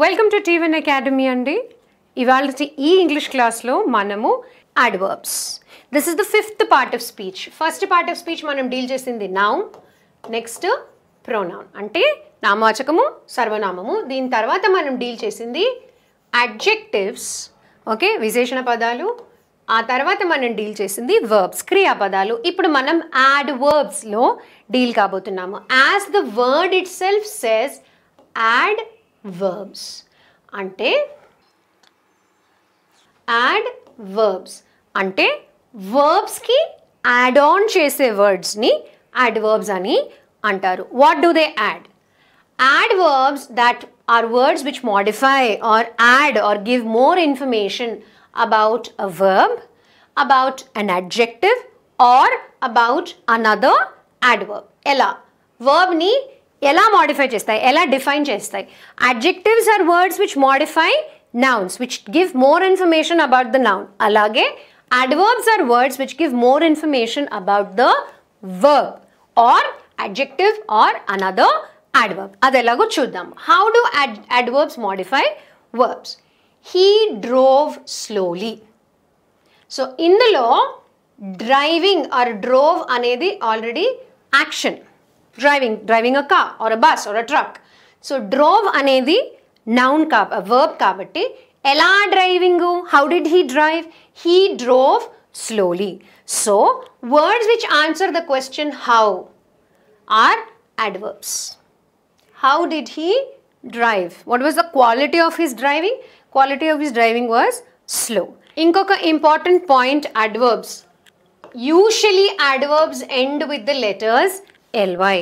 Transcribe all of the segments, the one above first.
Welcome to టీవెన్ academy అండి. ఇవాళ ఈ ఇంగ్లీష్ క్లాస్లో మనము adverbs. This is the fifth part of speech. First part of speech మనం డీల్ చేసింది నౌన్, నెక్స్ట్ ప్రొనౌన్ అంటే నామవాచకము, సర్వనామము. దీని తర్వాత మనం డీల్ చేసింది అడ్జెక్టివ్స్, ఓకే, విశేషణ పదాలు. ఆ తర్వాత మనం డీల్ చేసింది వర్బ్స్, క్రియాపదాలు. ఇప్పుడు మనం అడ్వర్బ్స్లో డీల్ కాబోతున్నాము. As the word itself says adverbs అంటే అడ్వర్బ్స్ అంటే వర్బ్స్కి యాడ్ ఆన్ చేసే వర్డ్స్ని అడ్వర్బ్స్ అని అంటారు. What do they add? Adverbs that are words which modify or add or give more information about a verb, about an adjective or about another adverb. Ela verb ni ela modify chestayi, ela define chestayi. Adjectives are words which modify nouns, which give more information about the noun. Alage adverbs are words which give more information about the verb or adjective or another adverb. అదెలాగో చూద్దాం. How do adverbs modify verbs? He drove slowly. So ఇందులో driving or drove అనేది already action. Driving a car or a bus or a truck. So drove అనేది noun verb కాబట్టి ఎలా driving? How did he drive? He drove slowly. So words which answer the question how are adverbs. How did he drive? What was the quality of his driving? Quality of his driving was slow. Inkoka important point, adverbs. Usually adverbs end with the letters ly.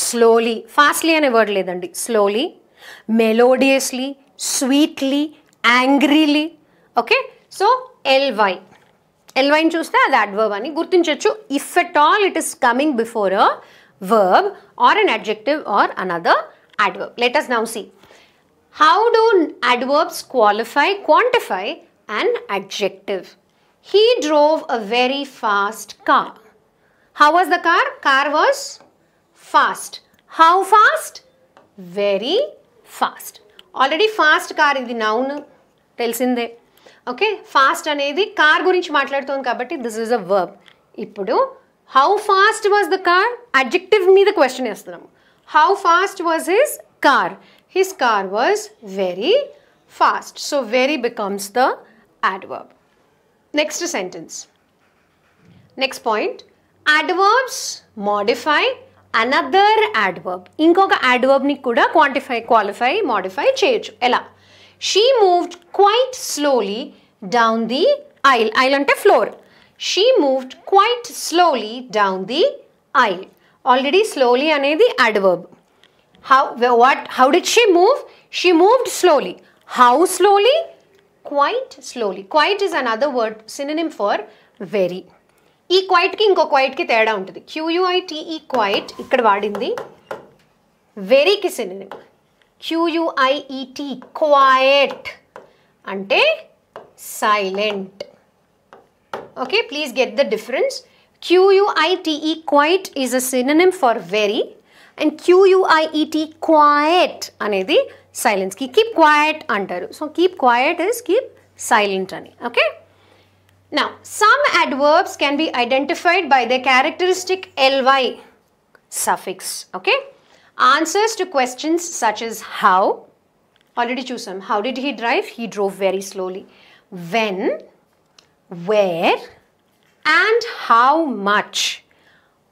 Slowly, fastly ane word ledandi. Slowly, melodiously, sweetly, angrily. Okay? So ly. ly ni chuste adi adverb ani gurtinchochu if at all it is coming before a verb or an adjective or another adverb. Let us now see. How do adverbs quantify an adjective? He drove a very fast car. How was the car? Car was fast. How fast? Very fast. Already fast car is the noun. Telsinde. Okay? Fast anedi car gurinchi maatladutundi kabatti this is a verb. Ippudu how fast was the car? Adjective meeda question chestunnam. How fast was his car? His car was very fast. So very becomes the adverb. Next sentence. Next point. Adverbs modify another adverb. Inkoka adverb ni kuda qualify, modify cheyochu. Ela? She moved quite slowly down the aisle. Aisle ante floor. She moved quite slowly down the aisle. Already slowly anedi adverb. How did she move? She moved slowly. How slowly? Quite slowly. Quite is another word, synonym for very. ఈ quite కి ఇంకో quite కి తేడా ఉంటుంది. quite quite ఇక్కడ వాడింది very కి synonym. quiet quiet అంటే silent. Okay, please get the difference. Quite quite is a synonym for very and quiet quiet anedi silence ki keep quiet antaru. So keep quiet is keep silent ani. Okay, now some adverbs can be identified by their characteristic ly suffix. Okay, answers to questions such as how, already choosam. How did he drive? He drove very slowly. When, where and how much.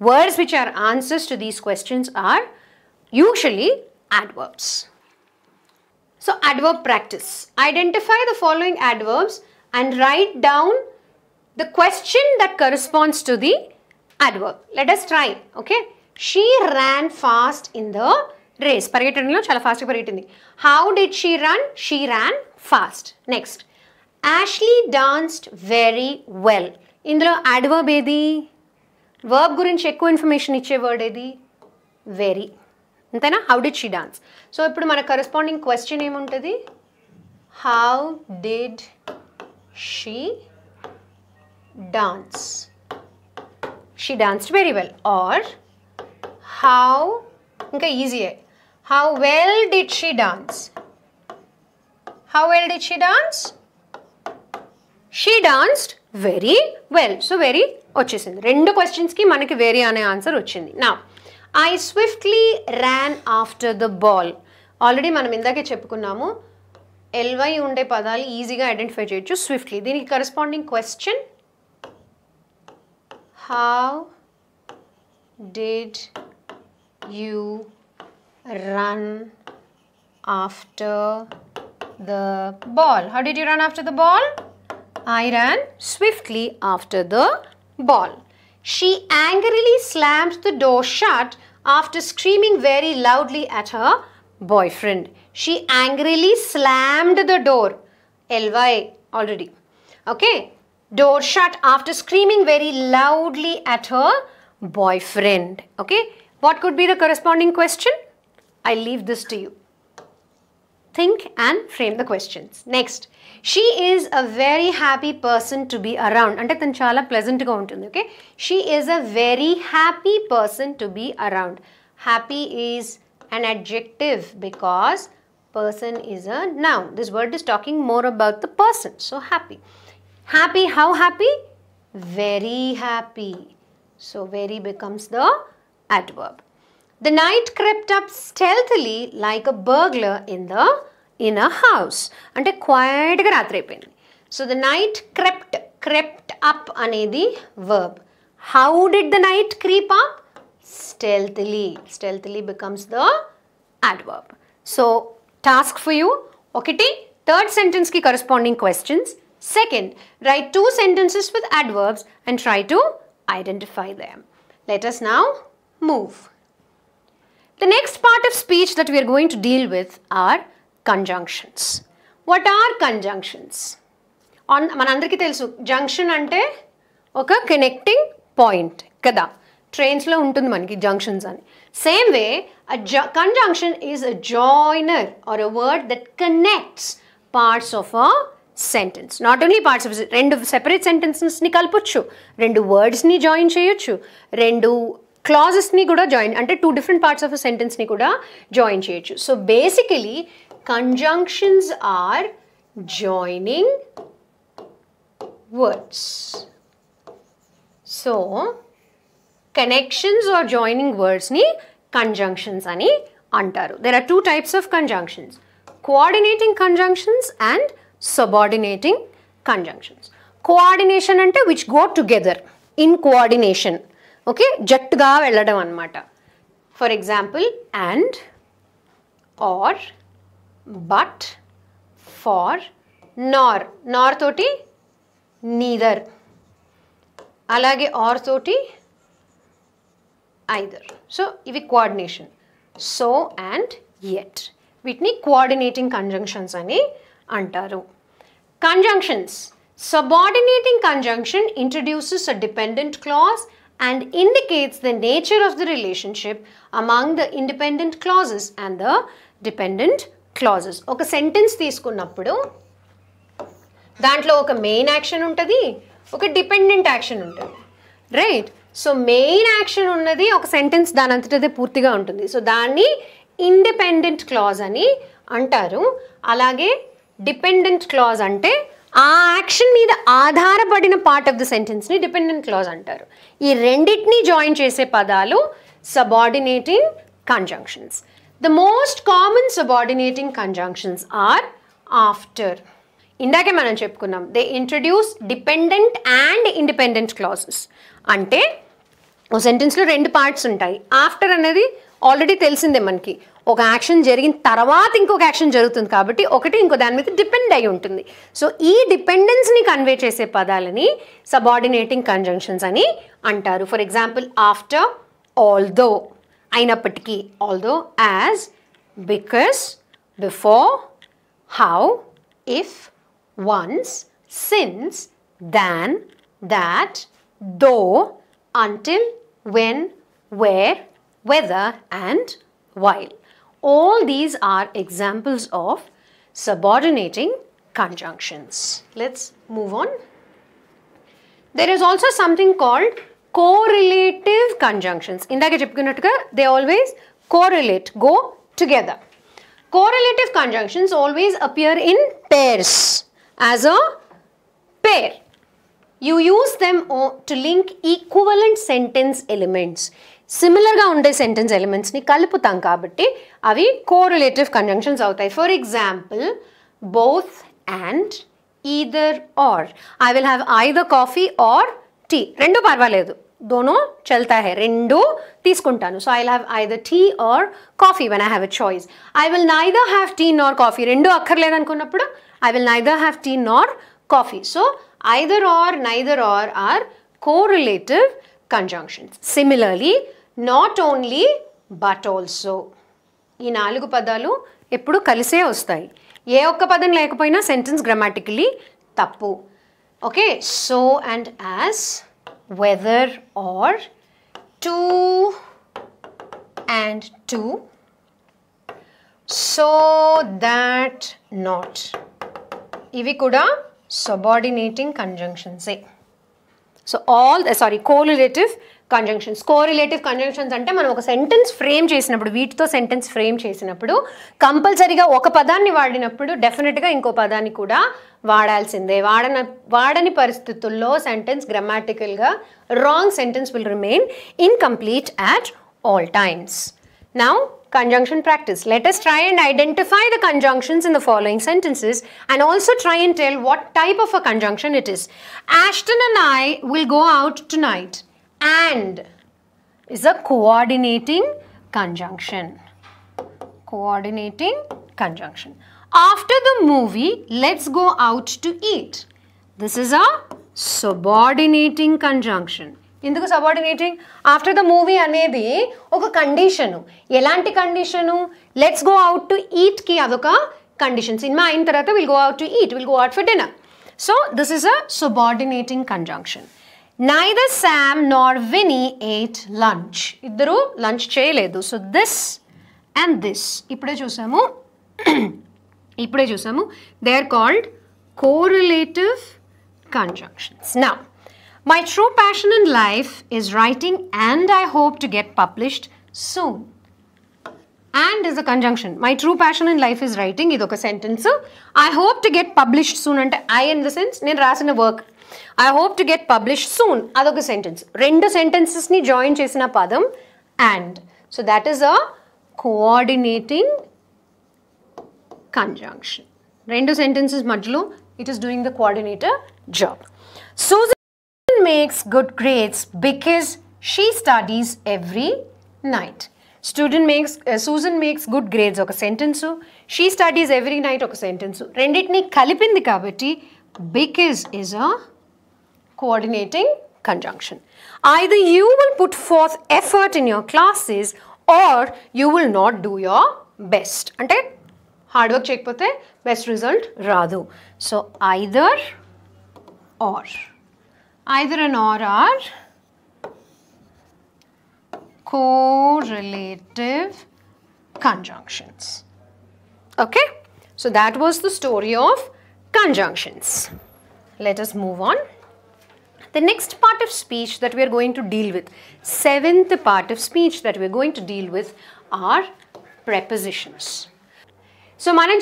Words which are answers to these questions are usually adverbs. So adverb practice. Identify the following adverbs and write down the question that corresponds to the adverb. Let us try. Okay. She ran fast in the race. Parigettadamlo chala fast ga parigettindi. How did she run? She ran fast. Next. Ashley danced very well. ఇందులో adverb ఏది? verb గురించి ఎక్కువ information ఇచ్చే word ఏది? Very. అంతేనా? How did she dance. So ఇప్పుడు మన corresponding question ఏముంటుంది? How did she dance? She danced very well. Or how, ఇంకా ఈజీయే, how well did she dance? How well did she dance? She danced very well. So very వచ్చేసింది. రెండు క్వశ్చన్స్కి మనకి very అనే ఆన్సర్ వచ్చింది. Now, I swiftly ran after the ball. Already మనం ఇందాకే చెప్పుకున్నాము ly ఉండే పదాలు ఈజీగా ఐడెంటిఫై చేయొచ్చు స్విఫ్ట్లీ. దీనికి corresponding question, how did you run after the ball? How did you run after the ball? I ran swiftly after the ball. She angrily slammed the door shut after screaming very loudly at her boyfriend. She angrily slammed the door. ly already. Okay. Door shut after screaming very loudly at her boyfriend. Okay. What could be the corresponding question? I'll leave this to you. Think and frame the questions. Next, she is a very happy person to be around. Ante tanu chala pleasant ga untundi. Okay, she is a very happy person to be around. Happy is an adjective because person is a noun. This word is talking more about the person. So happy. Happy, how happy? Very happy. So very becomes the adverb. The night crept up stealthily like a burglar in a house. Ante quiet ga ratri ayipindi. So the night crept up anedi verb. How did the night creep up? Stealthily. Stealthily becomes the adverb. So task for you. Okati, third sentence ki corresponding questions. Second, write 2 sentences with adverbs and try to identify them. Let us now move. The next part of speech that we are going to deal with are conjunctions. What are conjunctions? Manandariki telusu junction ante oka connecting point kada. Trains lo untundi maniki junctions ani. Same way, a conjunction is a joiner or a word that connects parts of a sentence. Not only parts of rendu separate sentences ni kalpochu, rendu words ni join cheyochu, rendu clauses ni kuda join, ante 2 different parts of a sentence ni kuda join cheyochu. So basically conjunctions are joining words. So connections or joining words ni conjunctions ani antaru. There are 2 types of conjunctions: coordinating conjunctions and subordinating conjunctions. Coordination ante which go together in coordination. Okay, jattga velladam annamata. For example, and, or, but, for, nor. Nor toti neither. Alage or toti either. So ivi coordination. So and yet. Vitni coordinating conjunctions ani antaru. Conjunctions. Subordinating conjunction introduces a dependent clause and indicates the nature of the relationship among the independent clauses and the dependent clauses. Oka sentence తీసుకున్నప్పుడు దాంట్లో ఒక main action ఉంటుంది, ఒక dependent action ఉంటుంది, right? So main action ఉన్నది ఒక sentence దాని అంతటదే పూర్తిగా ఉంటుంది. సో దాన్ని ఇండిపెండెంట్ క్లాజ్ అని అంటారు. అలాగే డిపెండెంట్ క్లాజ్ అంటే ఆ యాక్షన్ మీద ఆధారపడిన పార్ట్ ఆఫ్ ద సెంటెన్స్ని డిపెండెంట్ క్లాజ్ అంటారు. ఈ రెండింటిని జాయిన్ చేసే పదాలు subordinating conjunctions. The most common subordinating conjunctions are after. ఇందాకే మనం చెప్పుకున్నాం, they introduce dependent and independent clauses. అంటే ఓ సెంటెన్స్లో 2 పార్ట్స్ ఉంటాయి. ఆఫ్టర్ అనేది ఆల్రెడీ తెలిసిందే మనకి, ఒక యాక్షన్ జరిగిన తర్వాత ఇంకొక యాక్షన్ జరుగుతుంది కాబట్టి ఒకటి ఇంకో దాని మీద డిపెండ్ అయి ఉంటుంది. సో ఈ డిపెండెన్స్ని కన్వే చేసే పదాలని సబార్డినేటింగ్ కంజంక్షన్స్ అని అంటారు. ఫర్ ఎగ్జాంపుల్, ఆఫ్టర్, ఆల్దో అయినప్పటికీ, although, as, because, before, how, if, once, since, than, that, though, until, when, where, whether and while. All these are examples of subordinating conjunctions. Let's move on. There is also something called correlative conjunctions. Indake cheppukunnatuga they always correlate, go together. Correlative conjunctions always appear in pairs, as a pair. You use them to link equivalent sentence elements. సిమిలర్గా ఉండే sentence ఎలిమెంట్స్ని కలుపుతాం కాబట్టి అవి correlative conjunctions అవుతాయి. For example, both and, either or. I will have either coffee or tea. రెండు పర్వాలేదు, దోనో చల్తా హై, రెండు తీసుకుంటాను. So I will have either tea or coffee when I have a choice. I will neither have tea nor coffee. రెండు అక్కర్లేదు అనుకున్నప్పుడు I will neither have tea nor coffee. So either or, neither or are correlative conjunctions. Similarly, not only but also. ఈ 4 పదాలు ఎప్పుడు కలిసే వస్తాయి. ఏ ఒక్క పదం లేకపోయినా సెంటెన్స్ గ్రామాటికలీ తప్పు. Okay, so and as, whether or, to and to, so that not, ఇవి కూడా subordinating conjunctions. So all correlative conjunctions. Correlative conjunctions అంటే మనం ఒక సెంటెన్స్ ఫ్రేమ్ చేసినప్పుడు, వీటితో సెంటెన్స్ ఫ్రేమ్ చేసినప్పుడు కంపల్సరీగా ఒక పదాన్ని వాడినప్పుడు డెఫినెట్గా ఇంకో పదాన్ని కూడా వాడాల్సిందే. వాడని పరిస్థితుల్లో సెంటెన్స్ గ్రామాటికల్గా wrong sentence will remain incomplete at all times. Now conjunction practice. Let us try and identify the conjunctions in the following sentences and also try and tell what type of a conjunction it is. Ashton and I will go out tonight. And is a coordinating conjunction. Coordinating conjunction. After the movie, let's go out to eat. This is a subordinating conjunction. ఎందుకు subordinating? After the movie అనేది ఒక condition. ఎలాంటి condition? Let's go out to ఈట్కి అదొక condition. సినిమా అయిన తర్వాత will go out to eat, will go out for dinner. So this is a subordinating conjunction. Neither Sam nor Vinny ate lunch. ఇద్దరు lunch చేయలేదు. సో దిస్ అండ్ దిస్ ఇప్పుడే చూసాము they are called correlative conjunctions. Now, my true passion in life is writing and I hope to get published soon. And is a conjunction. My true passion in life is writing. Idoka sentence. I hope to get published soon. Ante I in the sense, nenu rasina work. I hope to get published soon. Adoka sentence. Rendu sentences ni join chesina padam and. So that is a coordinating conjunction. Rendu sentences madhyalo it is doing the coordinator job. Susan makes good grades because she studies every night. Susan makes good grades oka sentence. She studies every night oka sentence. Renditni kalipindi kabatti because is a coordinating conjunction. Either you will put forth effort in your classes or you will not do your best. Ante hard work cheyakapothe best result radu. So either or. Either and or are correlative conjunctions. Okay? So that was the story of conjunctions. Let us move on. The next part of speech that we are going to deal with, 7th part of speech that we are going to deal with are prepositions. So మనం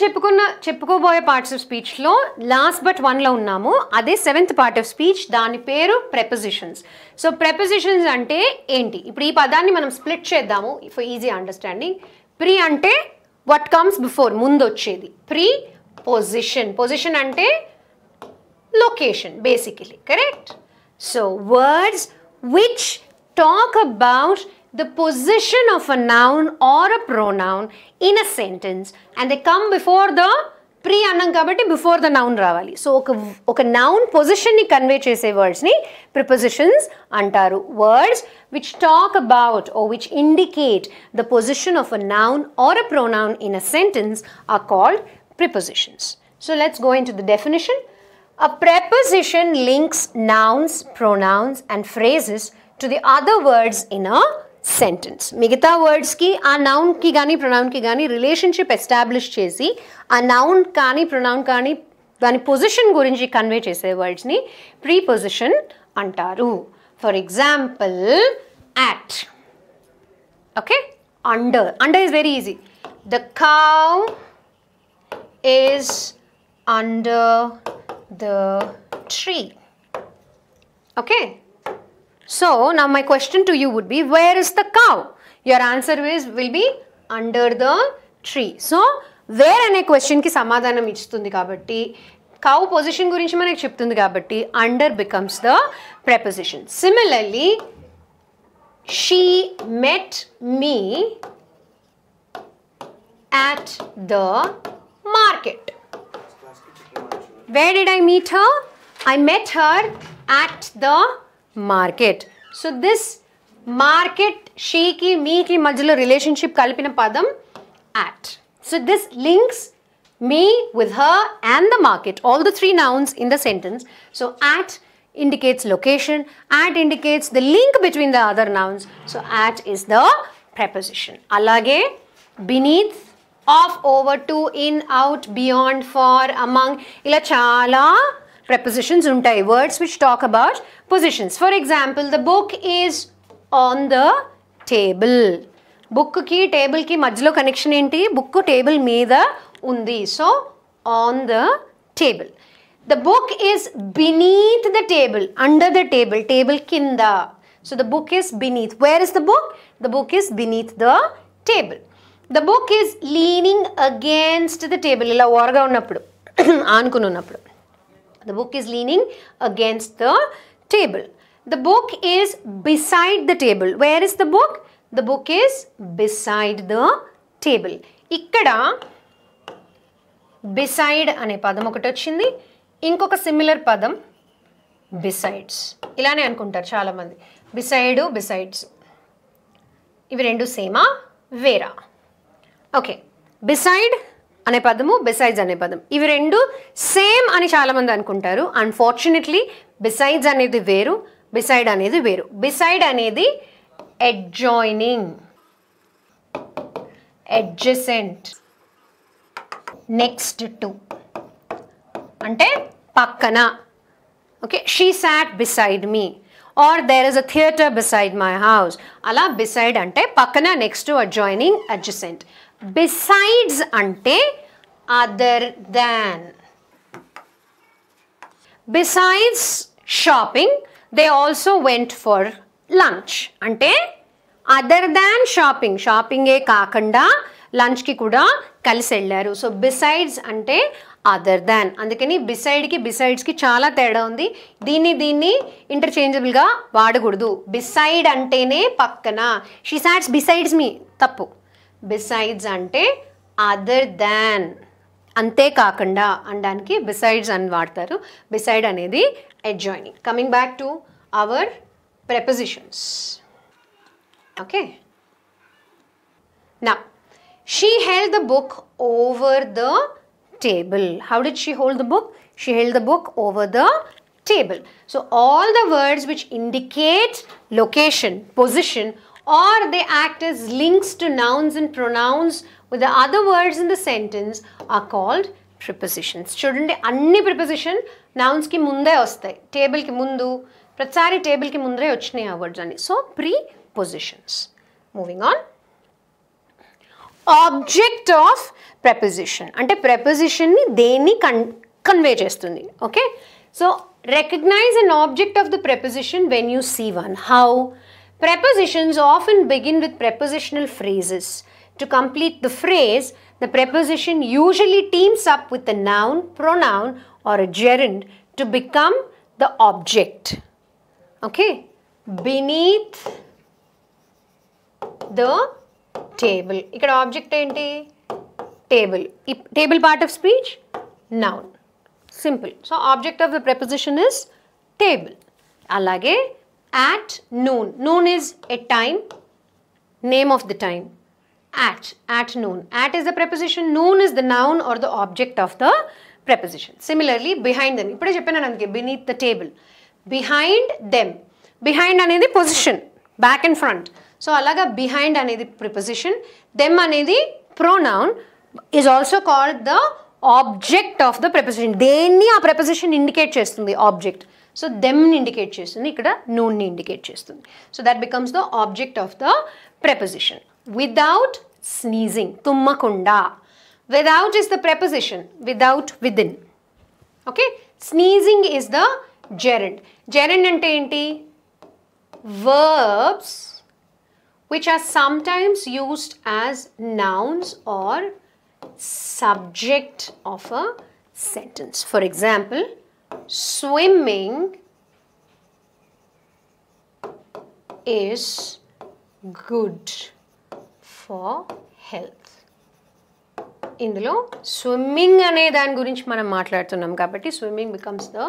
చెప్పుకోబోయే parts of స్పీచ్లో last but 1లో ఉన్నాము. అదే 7th part of speech, దాని పేరు ప్రెపోజిషన్స్. So ప్రెపోజిషన్స్ అంటే ఏంటి? ఇప్పుడు ఈ పదాన్ని మనం స్ప్లిట్ చేద్దాము ఫర్ ఈజీ అండర్స్టాండింగ్. ప్రీ అంటే వాట్ కమ్స్ బిఫోర్, ముందు వచ్చేది. Pre position. పొజిషన్ అంటే location basically, correct? So words which talk about the position of a noun or a pronoun in a sentence and they come before the pre annam kabatti before the noun ravali. So oka noun position ni convey chese words ni prepositions antaru. Words which talk about or which indicate the position of a noun or a pronoun in a sentence are called prepositions. So let's go into the definition. A preposition links nouns, pronouns and phrases to the other words in a sentence. మిగతా వర్డ్స్కి ఆ నౌన్కి కానీ ప్రొనౌన్కి కానీ relationship establish చేసి ఆ noun కానీ pronoun కానీ దాని position గురించి కన్వే చేసే వర్డ్స్ని ప్రీపొజిషన్ అంటారు. For example, at. Okay, under. Under is very easy. The cow is under the tree. Okay. So now my question to you would be, where is the cow? Your answer will be under the tree. So where అనే question కి సమాధానం ఇస్తుంది కాబట్టి cow position గురించి మనకి చెప్తుంది కాబట్టి under becomes the preposition. Similarly, she met me at the market. Where did I meet her? I met her at the market. So this market, she ki, me ki majhlo relationship kalpina padam at. So this links me with her and the market, all the three nouns in the sentence. So at indicates location, at indicates the link between the other nouns. So at is the preposition. Alage, beneath, of, over, to, in, out, beyond, for, among, ila chala prepositions untai, words which talk about positions. For example, the book is on the table. Book ki table ki majhlo connection enti? Book table meeda undi. So on the table. The book is beneath the table, under the table, table kinda. So the book is beneath. Where is the book? The book is beneath the table. The book is leaning against the table. Ila orga unnappudu aanukunu unnappudu. The book is leaning against the table. The book is beside the table. Where is the book? The book is beside the table. Ikkada beside ane padam okati vachindi. Inkoka similar padam besides. Ilane anukuntaru chaala mandi. Beside, besides. Ivi rendu same a vera. Okay. Beside అనే పదము, besides అనే పదం, ఇవి రెండు same అని చాలా మంది అనుకుంటారు. అన్ఫార్చునేట్లీ బిసైడ్స్ అనేది వేరు, beside అనేది వేరు. beside అనేది adjoining, adjacent, next to అంటే పక్కన. Okay, she sat beside me, or there is a theatre beside my house. అలా beside అంటే పక్కన, next to, adjoining, adjacent. Besides ante other than. Besides shopping, they also went for lunch. Ante other than shopping, shopping e kaakanda lunch ki kuda kalisi ellaru. So besides ante other than. Andukani beside ki besides ki chaala teda undi. దీన్ని interchangeable గా వాడకూడదు. Beside అంటేనే పక్కన. She sat besides me. తప్పు. Besides ante other than, ante kaakanda andaniki besides అని వాడతారు. Beside అనేది adjoining. Coming back to our prepositions. Okay. Now, she held the book over the table. How did she hold the book? She held the book over the table. So all the words which indicate location, position, or they act as links to nouns and pronouns with the other words in the sentence are called prepositions. చూడండి, అన్ని preposition nouns కి ముందే వస్తాయి. Table కి ముందు, ప్రతిసారి table కి ముందే వచ్చినాయి ఆ వర్డ్స్ అన్ని. So prepositions. Moving on. Object of preposition అంటే preposition ని దేన్ని కన్వే చేస్తుంది. Okay, so recognize an object of the preposition when you see one. How? Prepositions often begin with prepositional phrases. To complete the phrase, the preposition usually teams up with a noun, pronoun, or a gerund to become the object. Okay? Beneath the table. ఇక్కడ object ఏంటి? Table. Table part of speech? Noun. Simple. So object of the preposition is table. Alage at noon. Noon is a time, name of the time. At noon. At is the preposition, noon is the noun or the object of the preposition. Similarly, behind them. ఇప్పుడే చెప్పాను అందుకే, beneath the table. Behind them. Behind అనేది position, back and front. So అలాగా behind అనేది preposition, them అనేది pronoun, is also called the object of the preposition. దేన్ని ఆ preposition indicate చేస్తుంది, object. So them ని indicate చేస్తుంది, ఇక్కడ noon ని indicate చేస్తుంది. So that becomes the object of the preposition. Without sneezing. Tummakunda. Without is the preposition. Without, within. Okay? Sneezing is the gerund. Gerund ante enti? Verbs which are sometimes used as nouns or subject of a sentence. For example, swimming is good for health. ఇందులో swimming అనే దాని గురించి మనం మాట్లాడుతున్నాం కాబట్టి swimming becomes the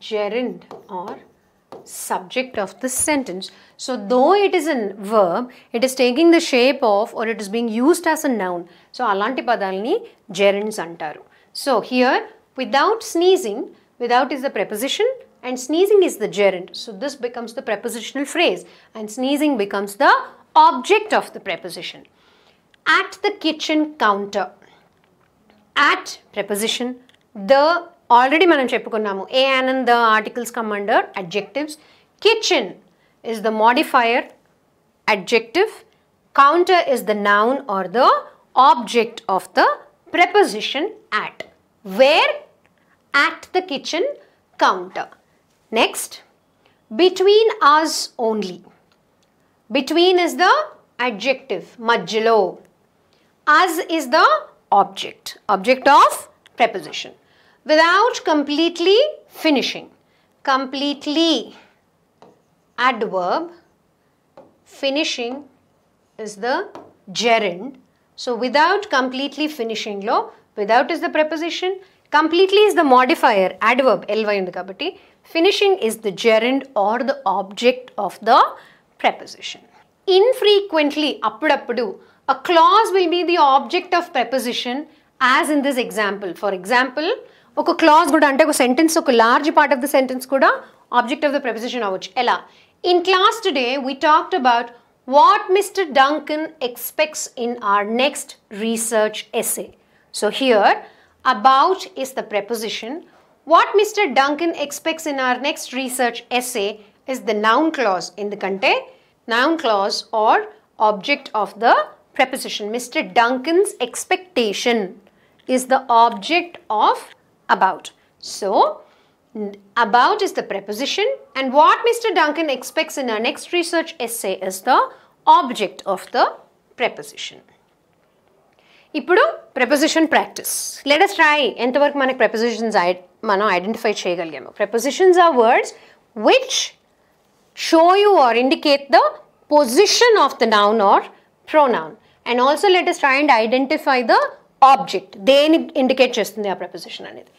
gerund or subject of the sentence. So though it is a verb, it is taking the shape of or it is being used as a noun. So alanti padalni gerunds antaru. So here without sneezing, without is the preposition and sneezing is the gerund. So this becomes the prepositional phrase and sneezing becomes the object of the preposition. At the kitchen counter. At preposition, the already మనం చెప్పుకున్నాము a and the articles come under adjectives. Kitchen is the modifier adjective. Counter is the noun or the object of the preposition at. Where? At the kitchen counter. Next, between us only. Between is the adjective, majlo. Us is the object of preposition. Without completely finishing. Completely adverb, finishing is the gerund. So without completely finishing lo, without is the preposition, completely is the modifier, adverb, ly undi kabatti, finishing is the gerund or the object of the preposition. Infrequently, appudu, a clause will be the object of preposition as in this example. For example, ఒక clause కూడా అంటే ఒక sentence ఒక large part of the sentence కూడా object of the preposition అవ్వచ్చు. ఎలా? In class today we talked about what mister Duncan expects in our next research essay. So here about is the preposition. What mister Duncan expects in our next research essay is the noun clause. ఎందుకంటే noun clause are object of the preposition. Mr. Duncan's expectation is the object of about. So, about is the preposition and what Mr. Duncan expects in our next research essay is the object of the preposition. Ippudu preposition practice. Let us try entavaraku manaku prepositions మనం identify చేయగలిగాము. Prepositions are words which show you or indicate the position of the noun or pronoun. And also let us try and identify the object. దేని indicate చేస్తుంది ఆ preposition అనేది.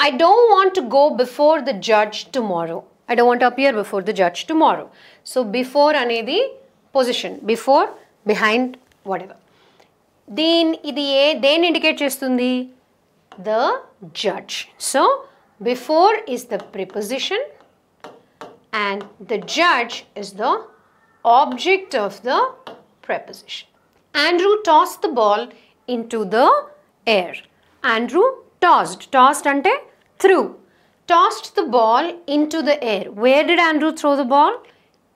I don't want to go before the judge tomorrow. I don't want to appear before the judge tomorrow. So before అనేది position. Before, behind, whatever. దేని indicate చేస్తుంది? The judge. So before is the preposition and the judge is the object of the preposition. Andrew tossed the ball into the air. Andrew tossed. Tossed ante threw. Tossed the ball into the air. Where did Andrew throw the ball?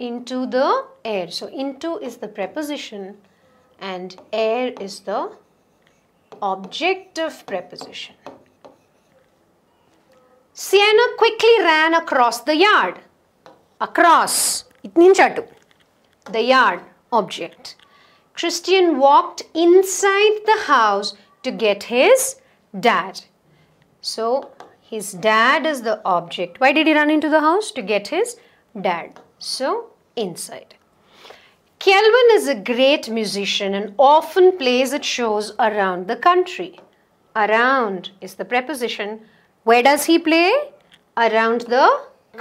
Into the air. So into is the preposition and air is the object of preposition. Sienna quickly ran across the yard. Across. Itninchatu. The yard. Object. Christian walked inside the house to get his dad. So, his dad is the object. Why did he run into the house? To get his dad. So, inside. Kelvin is a great musician and often plays at shows around the country. Around is the preposition. Where does he play? Around the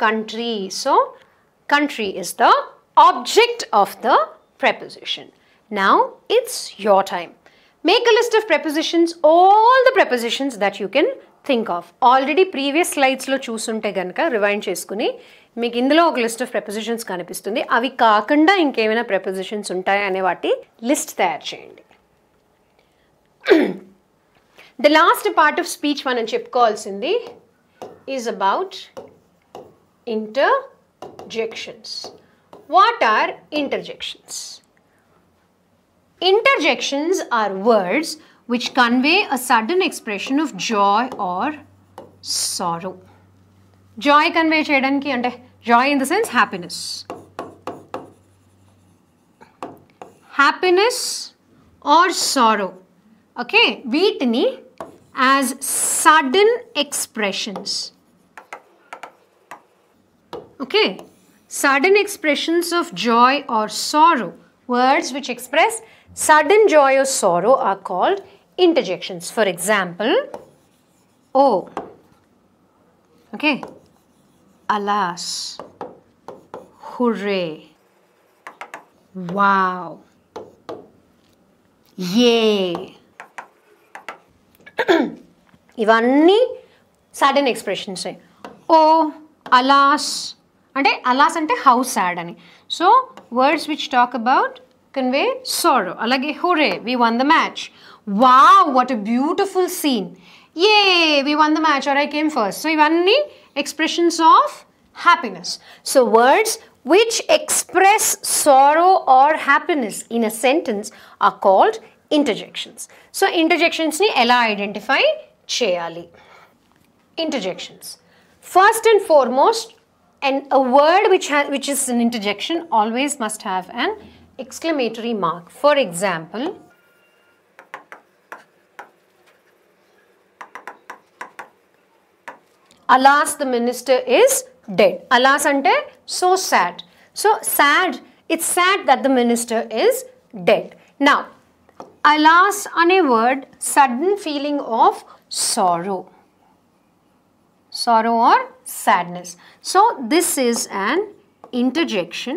country. So, country is the object of the preposition. Now, it's your time. Make a list of prepositions, all the prepositions that you can think of. Already previous slides lo చూసుంటే గనుక rewind చేసుకుని మీకు ఇందులో ఒక list of prepositions కనిపిస్తుంది. అవి కాకుండా ఇంకేమైనా prepositions ఉంటాయా అనే వాటి లిస్ట్ తయారు చేయండి. The last part of speech మనం చెప్పుకోవాల్సింది is about interjections. What are interjections? Interjections are words which convey a sudden expression of joy or sorrow. Joy convey cheyadaniki ante joy in the sense happiness. Happiness or sorrow. Okay, వీటిని as sudden expressions. Okay, sudden expressions of joy or sorrow. Words which express sudden joy or sorrow are called interjections. For example, oh, okay, alas, hooray, wow, yay. ఇవన్నీ sudden expressions. Oh, alas అంటే alas అంటే how sad అని. So words which talk about convey sorrow. అలాగే hooray, we won the match. Wow, what a beautiful scene. Yay, we won the match or I came first. So ఇవన్నీ expressions of happiness. So words which express sorrow or happiness in a sentence are called interjections. So interjections ni ela identify cheyali. Interjections. First and foremost, a word which is an interjection always must have an exclamatory mark. For example, alas, the minister is dead. Alas ante so sad. So sad, it's sad that the minister is dead. Now, alas ane word sudden feeling of sorrow. Sorrow or sadness. So this is an interjection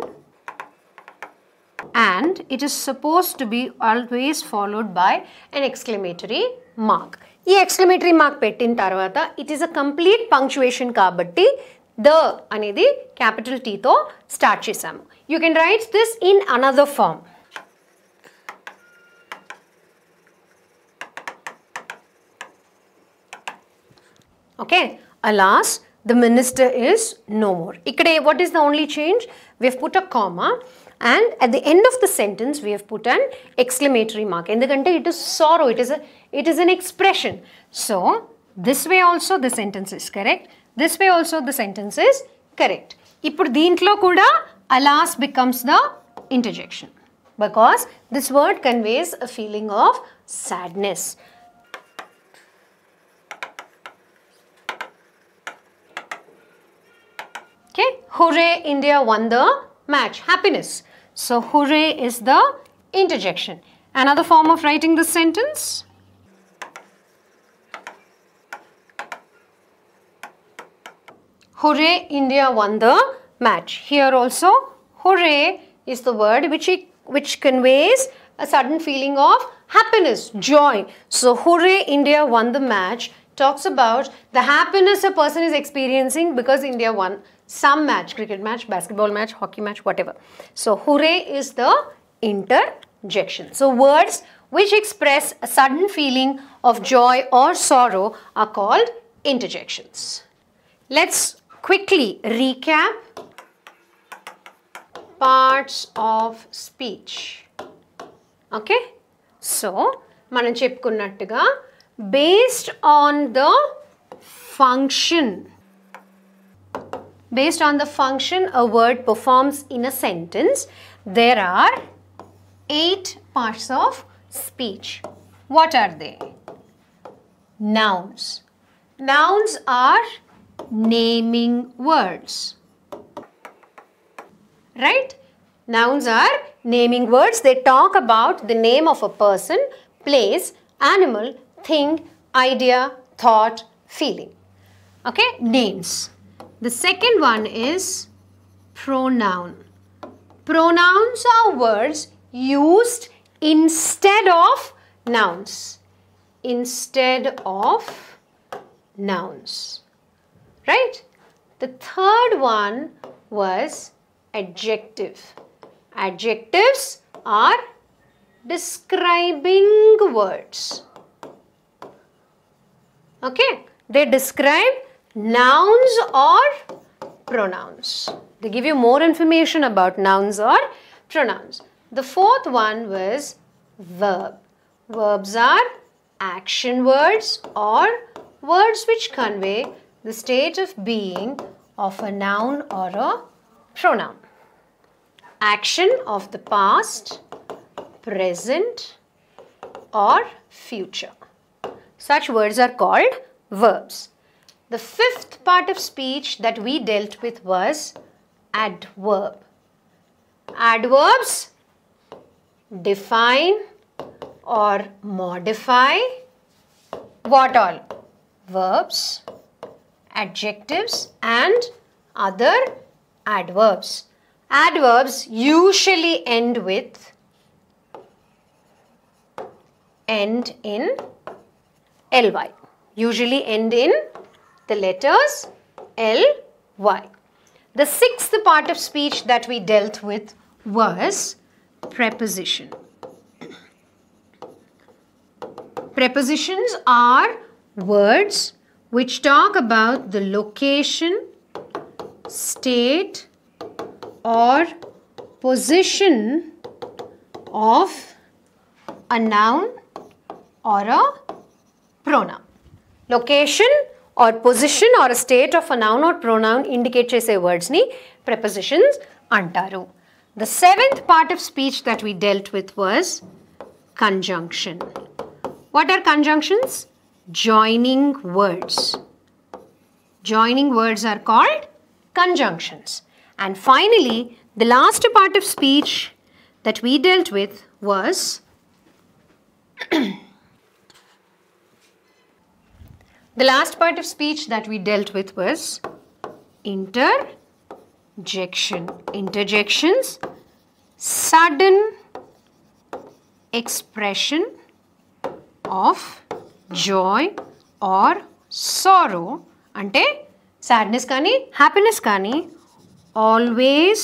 and it is supposed to be always followed by an exclamatory mark. ఈ exclamatory mark పెట్టిన తర్వాత it is a complete punctuation కాబట్టి the అనేది capital టీతో start చేసాము. You can write this in another form. Okay, alas the minister is no more. ఇక్కడ what is the only change? We have put a comma and at the end of the sentence we have put an exclamatory mark. Endukante it is sorrow, it is an expression. So this way also the sentence is correct. This way also the sentence is correct. Ippudu deentlo kuda alas becomes the interjection because this word conveys a feeling of sadness. Okay, hooray, India won the match. Happiness. So hooray is the interjection. Another form of writing this sentence. Hooray, India won the match. Here also, hooray is the word which conveys a sudden feeling of happiness, joy. So hooray, India won the match talks about the happiness a person is experiencing because India won some match, cricket match, basketball match, hockey match, whatever. So hooray is the interjection. So words which express a sudden feeling of joy or sorrow are called interjections. Let's quickly recap parts of speech. Okay, so మనం చెప్పుకున్నట్టుగా based on the function a word performs in a sentence, there are 8 parts of speech. What are they? Nouns. Nouns are naming words. Right? Nouns are naming words. They talk about the name of a person, place, animal, thing, idea, thought, feeling. Okay? Names. The second one is pronoun. Pronouns are words used instead of nouns. Instead of nouns. Right? The third one was adjective. Adjectives are describing words. Okay? They describe nouns or pronouns. They give you more information about nouns or pronouns. The fourth one was verb. Verbs are action words or words which convey the state of being of a noun or a pronoun. Action of the past, present or future. Such words are called verbs. The fifth part of speech that we dealt with was adverb. Adverbs define or modify what all? Verbs, adjectives and other adverbs. Adverbs usually end in ly. Usually end in the letters ly. The sixth part of speech that we dealt with was preposition. Prepositions are words which talk about the location, state or position of a noun or a pronoun. Location or position or a state of a noun or pronoun indicate chese words ni prepositions antaru. The seventh part of speech that we dealt with was conjunction. What are conjunctions? Joining words. Joining words are called conjunctions. And finally, the last part of speech that we dealt with was interjection. Interjections, sudden expression of joy or sorrow, ante sadness kani happiness kani always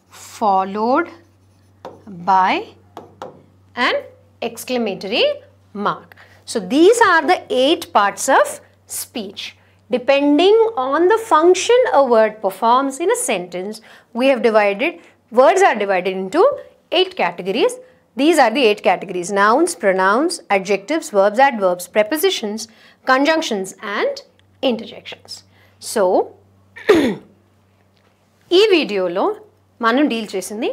followed by an exclamatory mark. So these are the 8 parts of speech. Depending on the function a word performs in a sentence, words are divided into 8 categories. These are the 8 categories: nouns, pronouns, adjectives, verbs, adverbs, prepositions, conjunctions and interjections. So, ఈ వీడియోలో మనం deal చేసింది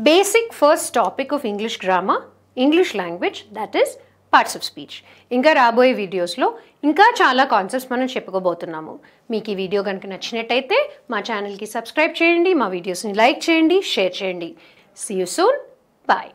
basic first topic of English grammar, English language, that is parts of speech. ఇంకా రాబోయే వీడియోస్లో ఇంకా చాలా concepts మనం చెప్పుకోబోతున్నాము. మీకు ఈ వీడియో కనుక నచ్చినట్టయితే మా ఛానల్కి సబ్స్క్రైబ్ చేయండి, మా వీడియోస్ని లైక్ చేయండి, షేర్ చేయండి. See you soon. బాయ్.